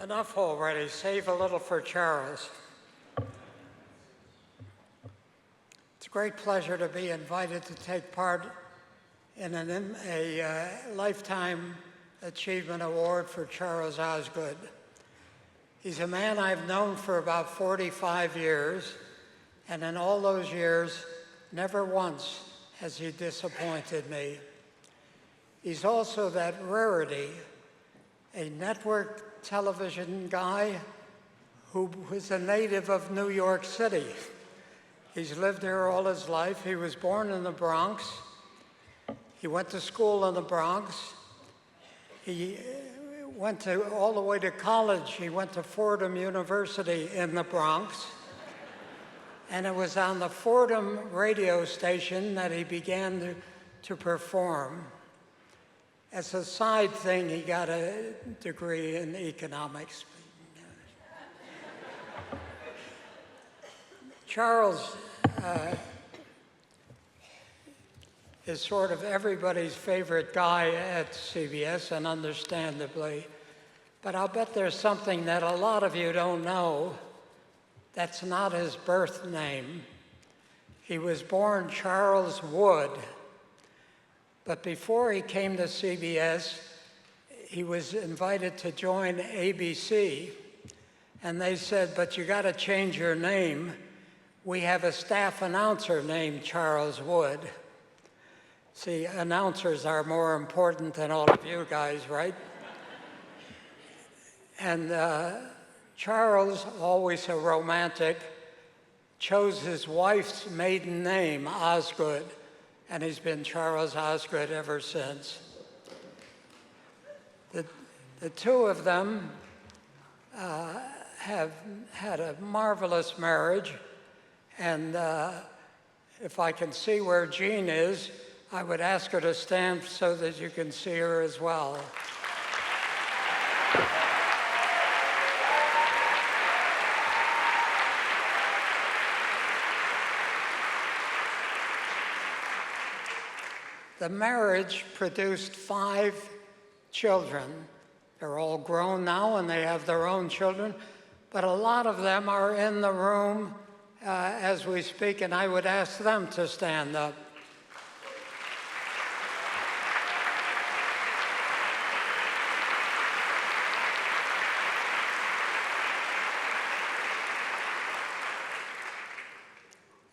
Enough already. Save a little for Charles. It's a great pleasure to be invited to take part in a Lifetime Achievement Award for Charles Osgood. He's a man I've known for about 45 years, and in all those years, never once has he disappointed me. He's also that rarity, a network television guy who was a native of New York City. He's lived here all his life. He was born in the Bronx. He went to school in the Bronx. He went all the way to college. He went to Fordham University in the Bronx. And it was on the Fordham radio station that he began to perform. As a side thing, he got a degree in economics. Charles is sort of everybody's favorite guy at CBS, and understandably. But I'll bet there's something that a lot of you don't know. That's not his birth name. He was born Charles Wood. But before he came to CBS, he was invited to join ABC. And they said, but you got to change your name. We have a staff announcer named Charles Wood. See, announcers are more important than all of you guys, right? And Charles, always a romantic, chose his wife's maiden name, Osgood, and he's been Charles Osgood ever since. The two of them have had a marvelous marriage, and if I can see where Jane is, I would ask her to stand so that you can see her as well. The marriage produced 5 children. They're all grown now and they have their own children, but a lot of them are in the room as we speak, and I would ask them to stand up.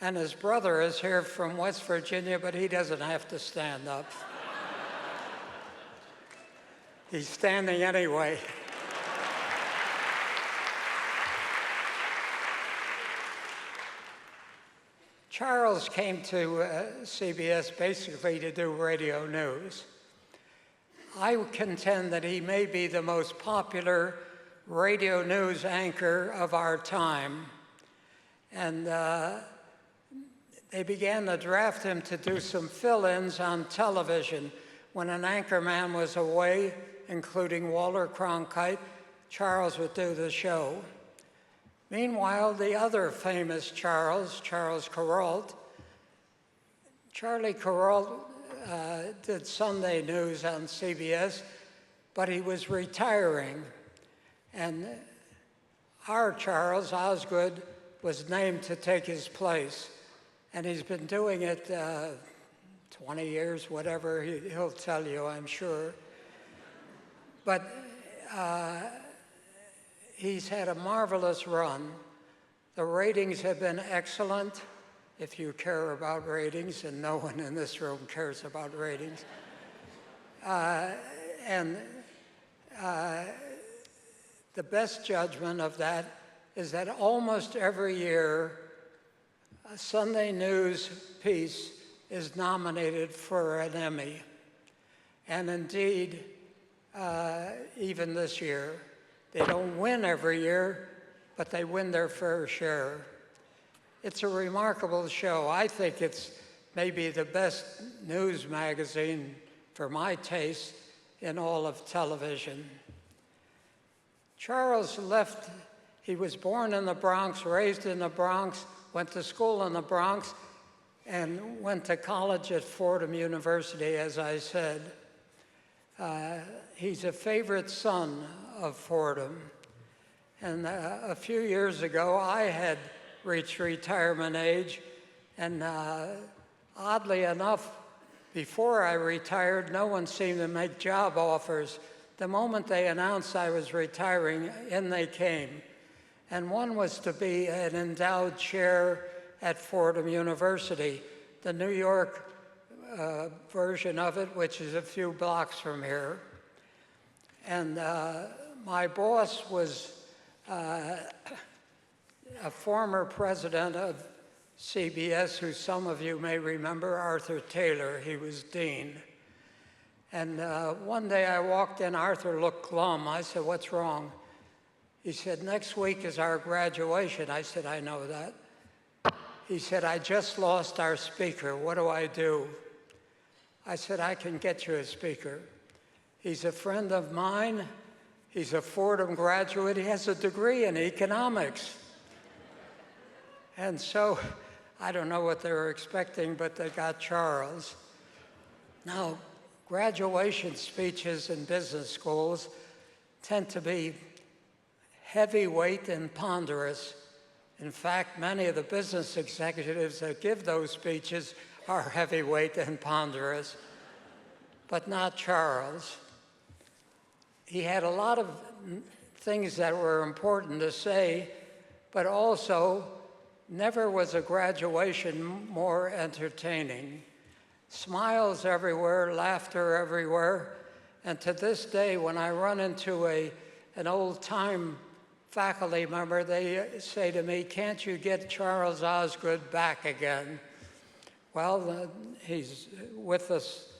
And his brother is here from West Virginia, but he doesn't have to stand up. He's standing anyway. Charles came to CBS basically to do radio news. I contend that he may be the most popular radio news anchor of our time. And they began to draft him to do some fill-ins on television. When an anchorman was away, including Walter Cronkite, Charles would do the show. Meanwhile, the other famous Charles Kuralt, Charlie Kuralt did Sunday news on CBS, but he was retiring. And our Charles Osgood was named to take his place. And he's been doing it 20 years, whatever he'll tell you, I'm sure. But he's had a marvelous run. The ratings have been excellent, if you care about ratings, and no one in this room cares about ratings. And the best judgment of that is that almost every year, a Sunday news piece is nominated for an Emmy. And indeed, even this year, they don't win every year, but they win their fair share. It's a remarkable show. I think it's maybe the best news magazine, for my taste, in all of television. Charles left, he was born in the Bronx, raised in the Bronx, went to school in the Bronx, and went to college at Fordham University, as I said. He's a favorite son of Fordham. And a few years ago, I had reached retirement age, and oddly enough, before I retired, no one seemed to make job offers. The moment they announced I was retiring, in they came. And one was to be an endowed chair at Fordham University, the New York version of it, which is a few blocks from here. And my boss was a former president of CBS, who some of you may remember, Arthur Taylor. He was dean. And one day I walked in, Arthur looked glum. I said, "What's wrong?" He said, "Next week is our graduation." I said, "I know that." He said, "I just lost our speaker. What do I do?" I said, "I can get you a speaker. He's a friend of mine. He's a Fordham graduate. He has a degree in economics." And so I don't know what they were expecting, but they got Charles. Now, graduation speeches in business schools tend to be heavyweight and ponderous. In fact, many of the business executives that give those speeches are heavyweight and ponderous, but not Charles. He had a lot of things that were important to say, but also never was a graduation more entertaining. Smiles everywhere, laughter everywhere, and to this day, when I run into an old-time faculty member, they say to me, "Can't you get Charles Osgood back again?" Well, he's with us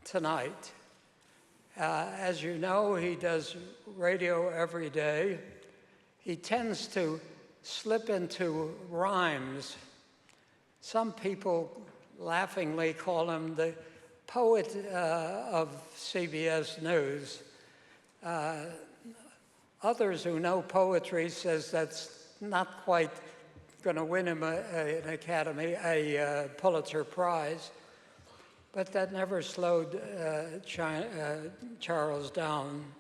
tonight. As you know, he does radio every day. He tends to slip into rhymes. Some people laughingly call him the poet of CBS News. Others who know poetry says that's not quite going to win him a Pulitzer Prize, but that never slowed Charles down.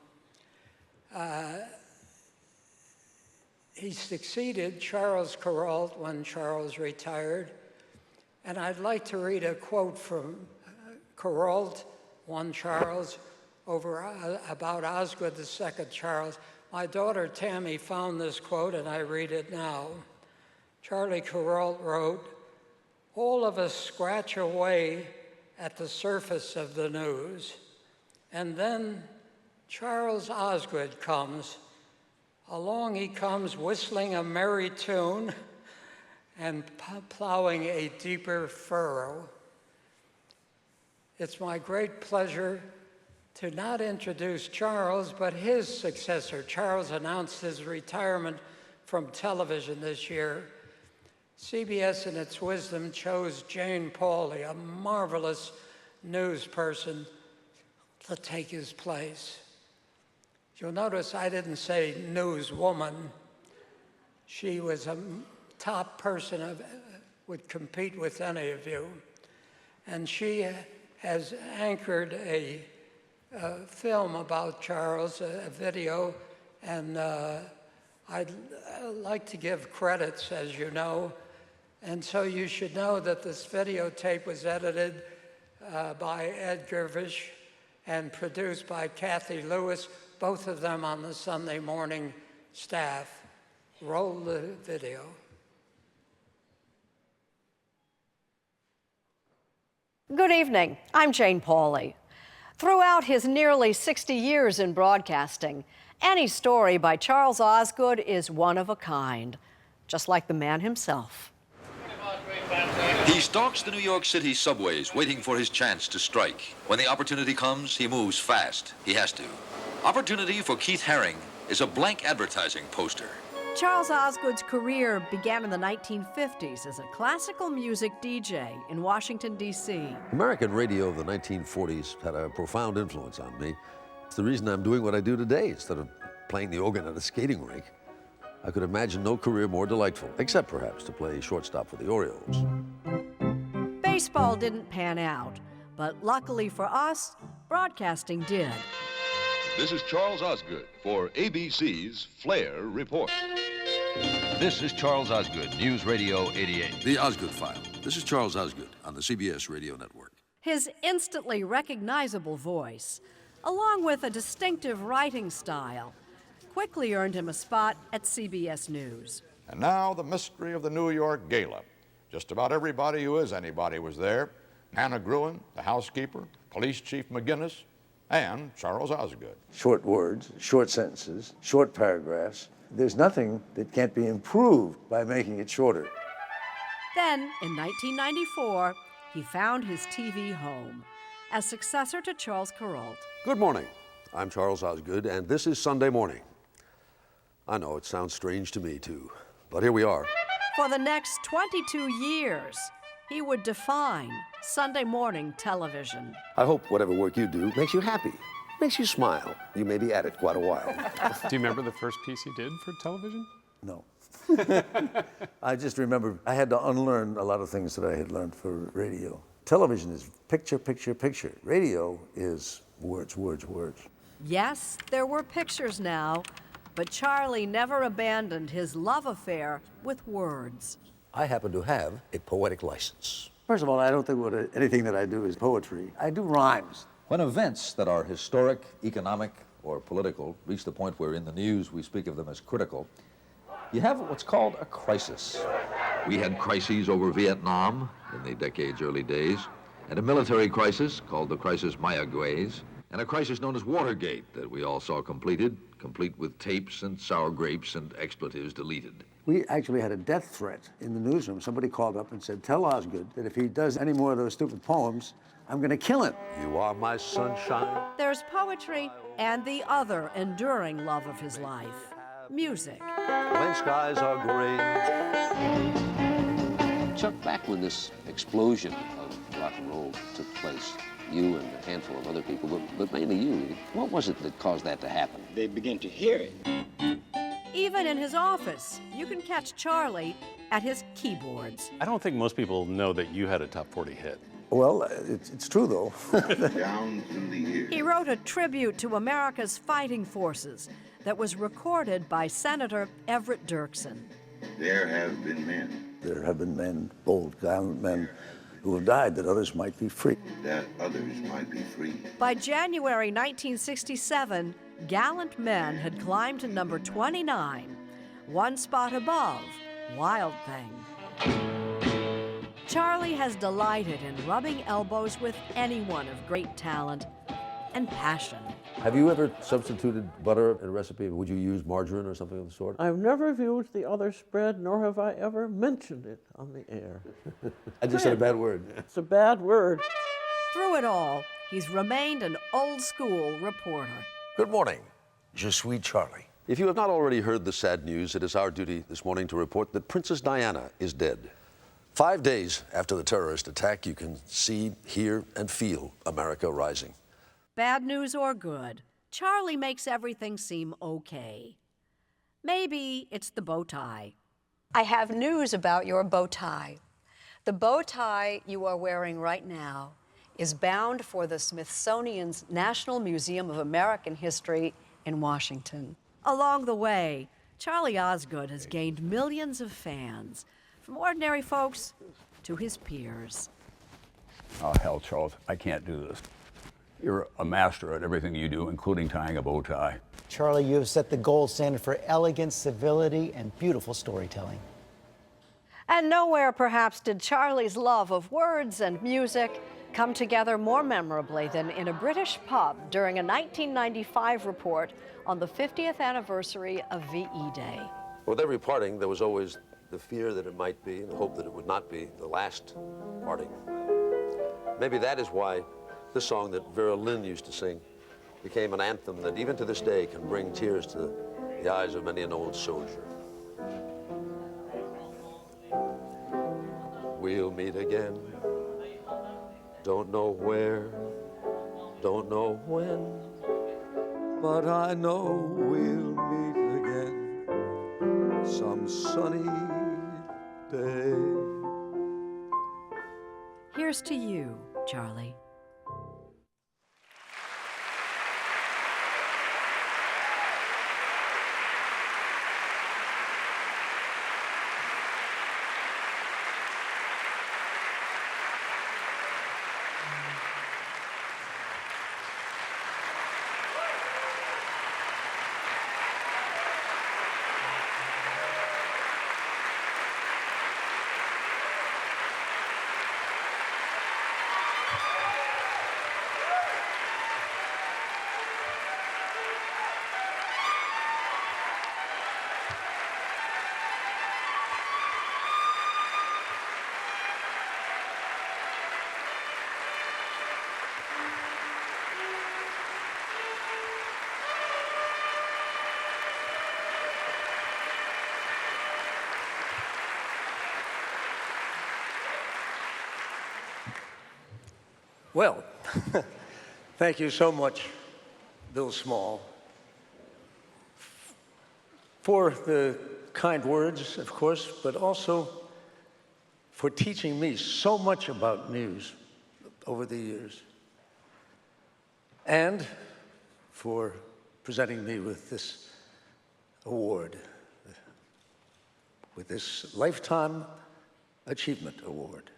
He succeeded Charles Kuralt when Charles retired, and I'd like to read a quote from Kuralt, one Charles, about Osgood, the second Charles. My daughter Tammy found this quote, and I read it now. Charlie Kuralt wrote, "All of us scratch away at the surface of the news, and then Charles Osgood comes. Along he comes whistling a merry tune and plowing a deeper furrow." It's my great pleasure to not introduce Charles, but his successor. Charles announced his retirement from television this year. CBS, in its wisdom, chose Jane Pauley, a marvelous news person, to take his place. You'll notice I didn't say newswoman. She was a top person, would compete with any of you. And she has anchored a film about Charles, a video, and I'd like to give credits, as you know. And so you should know that this videotape was edited by Ed Gervish and produced by Kathy Lewis, both of them on the Sunday morning staff. Roll the video. Good evening. I'm Jane Pauley. Throughout his nearly 60 years in broadcasting, any story by Charles Osgood is one of a kind, just like the man himself. He stalks the New York City subways, waiting for his chance to strike. When the opportunity comes, he moves fast. He has to. Opportunity for Keith Haring is a blank advertising poster. Charles Osgood's career began in the 1950s as a classical music DJ in Washington, D.C. American radio of the 1940s had a profound influence on me. It's the reason I'm doing what I do today instead of playing the organ at a skating rink. I could imagine no career more delightful, except perhaps to play shortstop for the Orioles. Baseball didn't pan out, but luckily for us, broadcasting did. This is Charles Osgood for ABC's Flair Report. This is Charles Osgood, News Radio 88. The Osgood File. This is Charles Osgood on the CBS Radio Network. His instantly recognizable voice, along with a distinctive writing style, quickly earned him a spot at CBS News. And now the mystery of the New York Gala. Just about everybody who is anybody was there. Hannah Gruen, the housekeeper, Police Chief McGinnis, and Charles Osgood. Short words, short sentences, short paragraphs. There's nothing that can't be improved by making it shorter. Then, in 1994, he found his TV home as successor to Charles Kuralt. Good morning. I'm Charles Osgood, and this is Sunday Morning. I know it sounds strange to me, too, but here we are. For the next 22 years, he would define Sunday morning television. I hope whatever work you do makes you happy, makes you smile. You may be at it quite a while. Do you remember the first piece you did for television? No. I just remember I had to unlearn a lot of things that I had learned for radio. Television is picture, picture, picture. Radio is words, words, words. Yes, there were pictures now, but Charlie never abandoned his love affair with words. I happen to have a poetic license. First of all, I don't think anything that I do is poetry. I do rhymes. When events that are historic, economic, or political reach the point where in the news we speak of them as critical, you have what's called a crisis. We had crises over Vietnam in the decade's early days, and a military crisis called the crisis Mayaguez, and a crisis known as Watergate that we all saw completed, complete with tapes and sour grapes and expletives deleted. We actually had a death threat in the newsroom. Somebody called up and said, tell Osgood that if he does any more of those stupid poems, I'm going to kill him. You are my sunshine. There's poetry and the other enduring love of his life, music. When skies are gray. Chuck, back when this explosion of rock and roll took place, you and a handful of other people, but mainly you, what was it that caused that to happen? They began to hear it. Even in his office, you can catch Charlie at his keyboards. I don't think most people know that you had a top 40 hit. Well, it's true, though. Down through the years. He wrote a tribute to America's fighting forces that was recorded by Senator Everett Dirksen. There have been men. There have been men, bold, gallant men, who have died that others might be free. That others might be free. By January 1967, Gallant Men had climbed to number 29, one spot above Wild Thing. Charlie has delighted in rubbing elbows with anyone of great talent and passion. Have you ever substituted butter in a recipe? Would you use margarine or something of the sort? I've never viewed the other spread, nor have I ever mentioned it on the air. I just said a bad word. It's a bad word. Through it all, he's remained an old-school reporter. Good morning. Je suis Charlie. If you have not already heard the sad news, it is our duty this morning to report that Princess Diana is dead. 5 days after the terrorist attack, you can see, hear, and feel America rising. Bad news or good, Charlie makes everything seem okay. Maybe it's the bow tie. I have news about your bow tie. The bow tie you are wearing right now is bound for the Smithsonian's National Museum of American History in Washington. Along the way, Charlie Osgood has gained millions of fans, from ordinary folks to his peers. Oh, hell, Charles, I can't do this. You're a master at everything you do, including tying a bow tie. Charlie, you have set the gold standard for elegance, civility, and beautiful storytelling. And nowhere, perhaps, did Charlie's love of words and music come together more memorably than in a British pub during a 1995 report on the 50th anniversary of VE Day. With every parting, there was always the fear that it might be and the hope that it would not be the last parting. Maybe that is why this song that Vera Lynn used to sing became an anthem that even to this day can bring tears to the eyes of many an old soldier. We'll meet again, don't know where, don't know when, but I know we'll meet again some sunny day. Here's to you, Charlie. Well, thank you so much, Bill Small, for the kind words, of course, but also for teaching me so much about news over the years, and for presenting me with this award, with this Lifetime Achievement Award.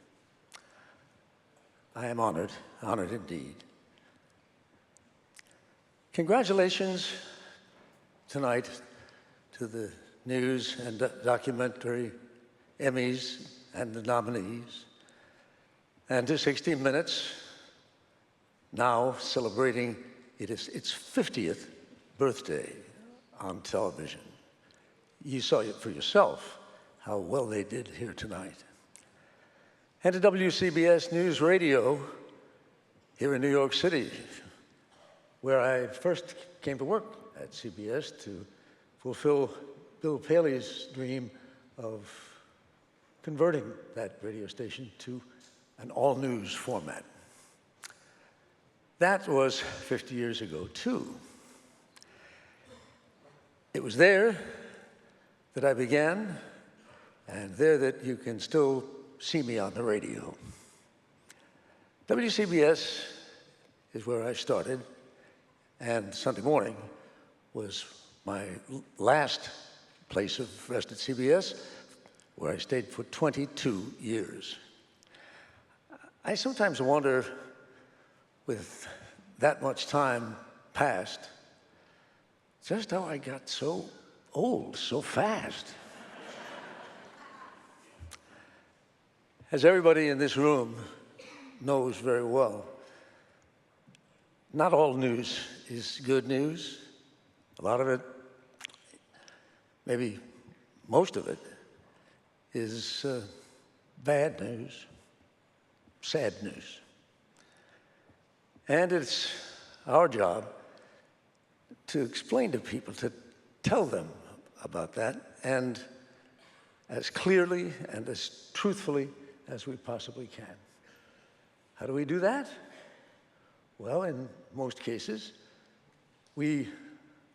I am honored indeed. Congratulations tonight to the news and documentary Emmys and the nominees, and to 60 Minutes, now celebrating its 50th birthday on television. You saw it for yourself, how well they did here tonight. And to WCBS News Radio here in New York City, where I first came to work at CBS to fulfill Bill Paley's dream of converting that radio station to an all-news format. That was 50 years ago, too. It was there that I began, and there that you can still see me on the radio. WCBS is where I started, and Sunday morning was my last place of rest at CBS, where I stayed for 22 years. I sometimes wonder, with that much time passed, just how I got so old so fast. As everybody in this room knows very well, not all news is good news. A lot of it, maybe most of it, is bad news, sad news. And it's our job to explain to people, to tell them about that, and as clearly and as truthfully as we possibly can. How do we do that? Well, in most cases, we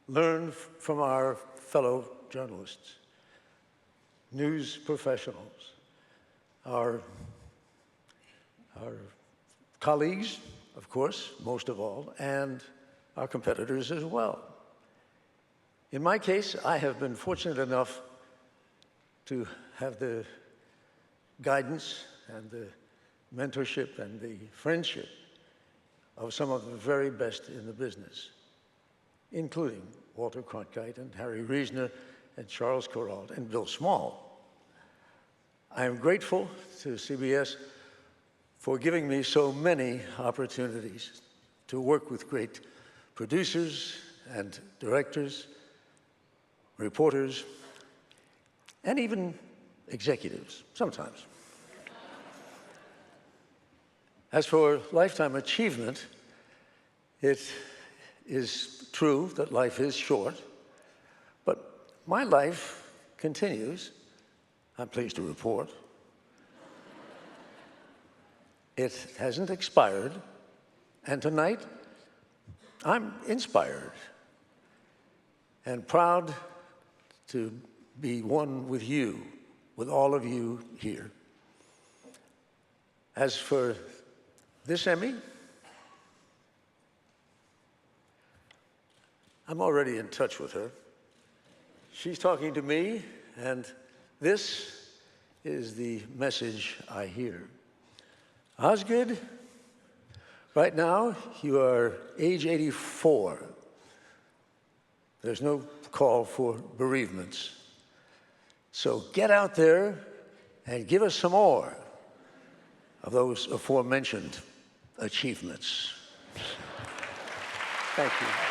learn from our fellow journalists, news professionals, our colleagues, of course, most of all, and our competitors as well. In my case, I have been fortunate enough to have the guidance and the mentorship and the friendship of some of the very best in the business, including Walter Cronkite and Harry Reasoner and Charles Kuralt and Bill Small. I am grateful to CBS for giving me so many opportunities to work with great producers and directors, reporters, and even executives, sometimes. As for lifetime achievement, it is true that life is short, but my life continues, I'm pleased to report. It hasn't expired, and tonight I'm inspired and proud to be one with you, with all of you here. As for this Emmy, I'm already in touch with her. She's talking to me, and this is the message I hear. Osgood, right now you are age 84. There's no call for bereavements. So get out there and give us some more of those aforementioned achievements. Thank you.